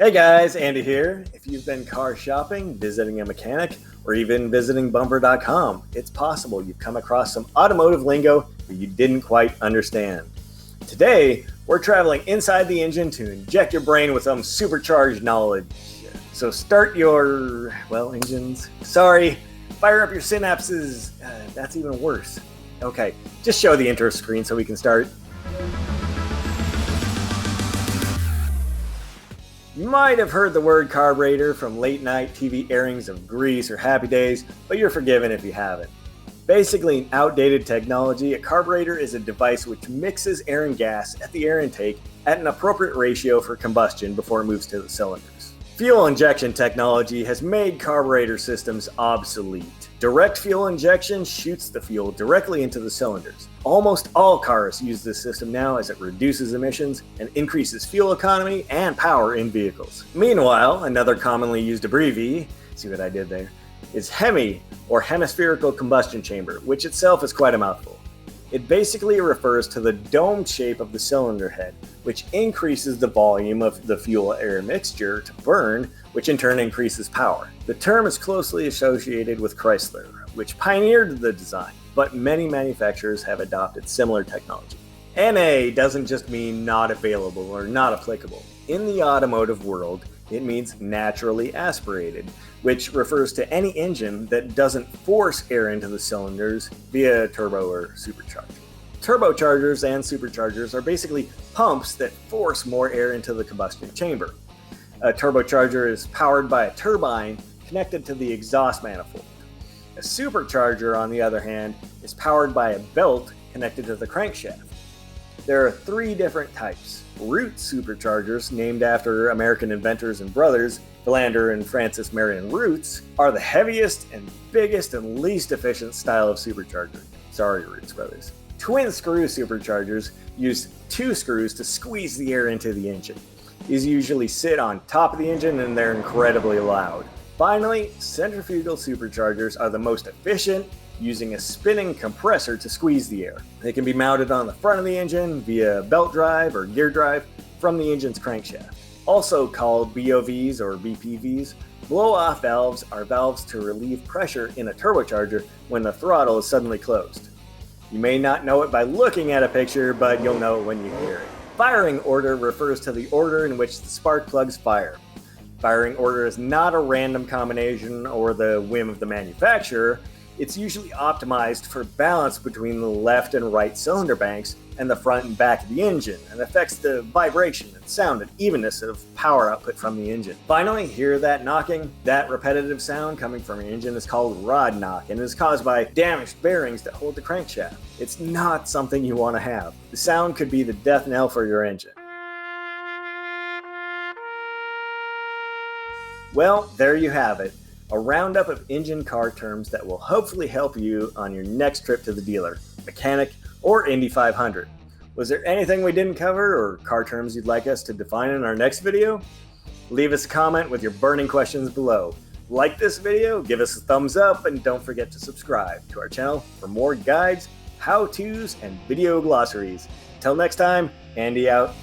Hey guys, Andy here. If you've been car shopping, visiting a mechanic, or even visiting bumper.com, it's possible you've come across some automotive lingo that you didn't quite understand. Today, we're traveling inside the engine to inject your brain with some supercharged knowledge. So start your, engines. Sorry, fire up your synapses. That's even worse. Okay, just show the intro screen so we can start. You might have heard the word carburetor from late night TV airings of Grease or Happy Days, but you're forgiven if you haven't. Basically, an outdated technology, a carburetor is a device which mixes air and gas at the air intake at an appropriate ratio for combustion before it moves to the cylinders. Fuel injection technology has made carburetor systems obsolete. Direct fuel injection shoots the fuel directly into the cylinders. Almost all cars use this system now as it reduces emissions and increases fuel economy and power in vehicles. Meanwhile, another commonly used abbreviation, see what I did there, is Hemi, or hemispherical combustion chamber, which itself is quite a mouthful. It basically refers to the domed shape of the cylinder head, which increases the volume of the fuel-air mixture to burn, which in turn increases power. The term is closely associated with Chrysler, which pioneered the design, but many manufacturers have adopted similar technology. NA doesn't just mean not available or not applicable. In the automotive world, it means naturally aspirated, which refers to any engine that doesn't force air into the cylinders via turbo or supercharger. Turbochargers and superchargers are basically pumps that force more air into the combustion chamber. A turbocharger is powered by a turbine connected to the exhaust manifold. A supercharger, on the other hand, is powered by a belt connected to the crankshaft. There are three different types. Root superchargers, named after American inventors and brothers, Philander and Francis Marion Roots, are the heaviest and biggest and least efficient style of supercharger. Sorry, Roots brothers. Twin screw superchargers use two screws to squeeze the air into the engine. These usually sit on top of the engine and they're incredibly loud. Finally, centrifugal superchargers are the most efficient, using a spinning compressor to squeeze the air. They can be mounted on the front of the engine via belt drive or gear drive from the engine's crankshaft. Also called BOVs or BPVs, blow-off valves are valves to relieve pressure in a turbocharger when the throttle is suddenly closed. You may not know it by looking at a picture, but you'll know it when you hear it. Firing order refers to the order in which the spark plugs fire. Firing order is not a random combination or the whim of the manufacturer. It's usually optimized for balance between the left and right cylinder banks and the front and back of the engine, and affects the vibration and sound and evenness of power output from the engine. Finally, hear that knocking? That repetitive sound coming from your engine is called rod knock and is caused by damaged bearings that hold the crankshaft. It's not something you want to have. The sound could be the death knell for your engine. Well, there you have it. A roundup of engine car terms that will hopefully help you on your next trip to the dealer, mechanic, or Indy 500. Was there anything we didn't cover or car terms you'd like us to define in our next video? Leave us a comment with your burning questions below. Like this video, give us a thumbs up, and don't forget to subscribe to our channel for more guides, how-tos, and video glossaries. Until next time, Andy out.